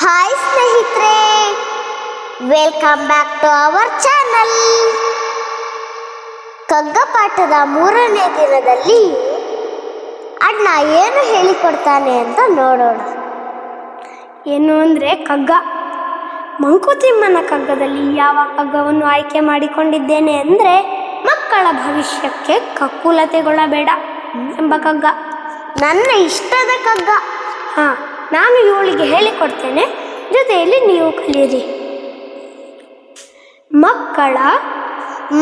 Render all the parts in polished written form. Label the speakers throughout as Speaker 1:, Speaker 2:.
Speaker 1: Hi ಸ್ನೇಹಿತರೆ, welcome back to our channel. Kagga ಪಾಠದ 3ನೇ ದಿನದಲ್ಲಿ ಅಣ್ಣ ಏನು ಹೇಳಿಕೊಡ್ತಾನೆ ಅಂತ ನೋಡೋಣ.
Speaker 2: ಏನು ಅಂದರೆ ಕಗ್ಗ. ಮಂಕುತಿಮ್ಮನ ಕಗ್ಗದಲ್ಲಿ ಯಾವ ಕಗ್ಗವನ್ನು ಆಯ್ಕೆ ಮಾಡಿಕೊಂಡಿದ್ದೇನೆ ಅಂದರೆ ಮಕ್ಕಳ ಭವಿಷ್ಯಕ್ಕೆ ಕಕ್ಕುಲತೆಗೊಳ್ಳಬೇಡ ಎಂಬ ಕಗ್ಗ.
Speaker 1: ನನ್ನ ಇಷ್ಟದ ಕಗ್ಗ.
Speaker 2: ನಾನು ಇವಳಿಗೆ ಹೇಳಿಕೊಡ್ತೇನೆ, ಜೊತೆಯಲ್ಲಿ ನೀವು ಕಲಿಯಿರಿ.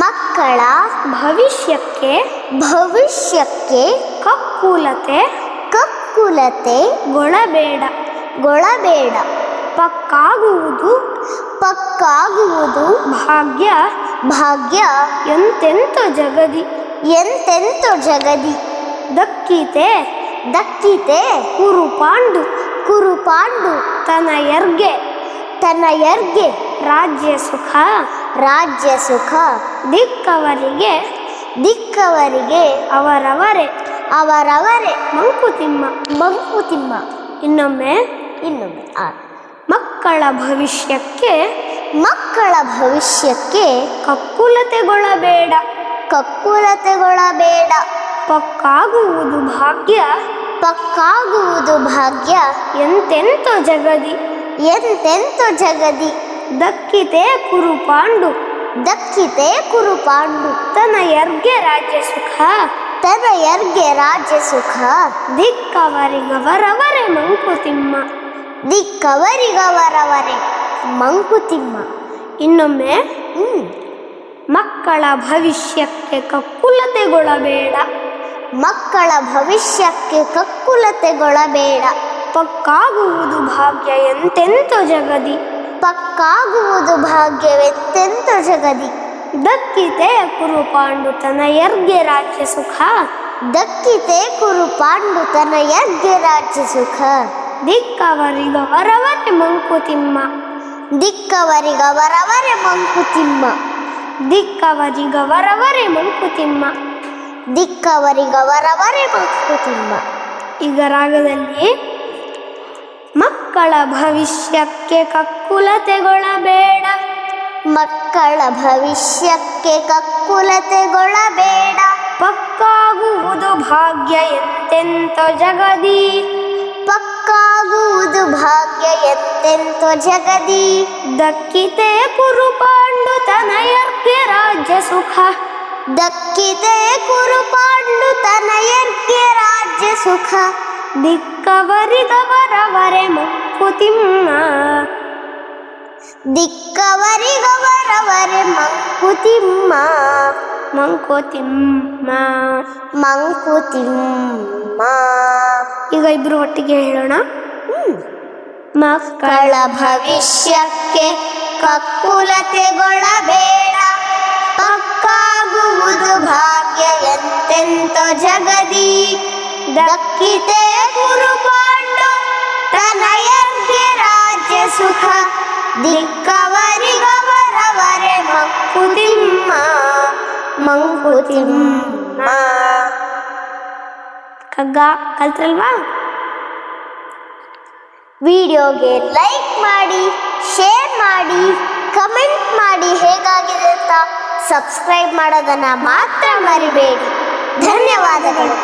Speaker 2: ಮಕ್ಕಳ ಭವಿಷ್ಯಕ್ಕೆ ಕಕ್ಕುಲತೆ ಗೊಳಬೇಡ. ಪಕ್ಕಾಗುವುದು ಭಾಗ್ಯ ಎಂತೆಂತೋ ಜಗದಿ. ದಕ್ಕಿತೆ ಕುರುಪಾಂಡು ತನಯರ್ಗೆ ರಾಜ್ಯ ಸುಖ. ದಿಕ್ಕವರಿಗೆ ಅವರವರೇ ಮಂಕುತಿಮ್ಮ. ಇನ್ನೊಮ್ಮೆ ಮಕ್ಕಳ ಭವಿಷ್ಯಕ್ಕೆ ಕಕ್ಕುಲತೆಗೊಳ್ಳಬೇಡ. ಪಕ್ಕಾಗುವುದು ಭಾಗ್ಯ ಎಂತೆಂತೋ ಜಗದಿ. ದಕ್ಕಿತೆ ಕುರುಪಾಂಡು ತನಯರ್ಗೆ ರಾಜ್ಯ ಸುಖ. ದಿಕ್ಕವರಿಗವರವರೇ ಮಂಕುತಿಮ್ಮ. ಇನ್ನೊಮ್ಮೆ ಮಕ್ಕಳ ಭವಿಷ್ಯಕ್ಕೆ ಕಕ್ಕುಲತೆಗೊಳ್ಳಬೇಡ. ಪಕ್ಕಾಗುವುದು ಭಾಗ್ಯ ಎಂತೆಂತೋ ಜಗದಿ. ದಕ್ಕಿತೆ ಕುರುಪಾಂಡು ತನಯರ್ಗೆ ರಾಜ್ಯ ಸುಖ. ದಿಕ್ಕವರಿಗವರವರೇ ಮಂಕುತಿಮ್ಮ. ಈಗ ರಾಗದಲ್ಲಿ ಮಕ್ಕಳ ಭವಿಷ್ಯಕ್ಕೆ ಕಕ್ಕುಲತೆಗೊಳ್ಳಬೇಡ. ಪಕ್ಕಾಗುವುದು ಭಾಗ್ಯ ಎಂತೆಂತೋ ಜಗದಿ. ದಕ್ಕಿತೆ ಕುರುಪಾಂಡು ತನಯರ್ಗೆ ರಾಜ್ಯ ಸುಖ. ದಿಕ್ಕವರಿಗವರವರೇ ಮಂಕುತಿಮ್ಮ. ಈಗ ಇಬ್ರು ಒಟ್ಟಿಗೆ ಹೇಳೋಣ.
Speaker 1: ಮಕ್ಕಳ ಭವಿಷ್ಯಕ್ಕೆ ಕಕ್ಕುಲತೆಗೊಳ್ಳಬೇಡ. ಪಕ್ಕಾಗುವುದು ಭಾಗ್ಯ ಎಂತೆಂತೋ ಜಗದಿ. ದಕ್ಕಿತೆ ಕುರುಪಾಂಡು ತನಯರ್ಗೆ ರಾಜ್ಯ ಸುಖ. ದಿಕ್ಕವರಿಗವರವರೇ ಮಂಕುತಿಮ್ಮ.
Speaker 2: ಕಗ್ಗ ಕಲ್ತ್ರಲ್ವಾ?
Speaker 1: ವಿಡಿಯೋಗೆ ಲೈಕ್ ಮಾಡಿ, ಶೇರ್ ಮಾಡಿ, ಕಮೆಂಟ್ ಮಾಡಿ ಹೇಗಾಗಿದೆ ಅಂತ. ಸಬ್ಸ್ಕ್ರೈಬ್ ಮಾಡೋದನ್ನ ಮಾತ್ರ ಮರಿಬೇಡಿ. ಧನ್ಯವಾದಗಳು.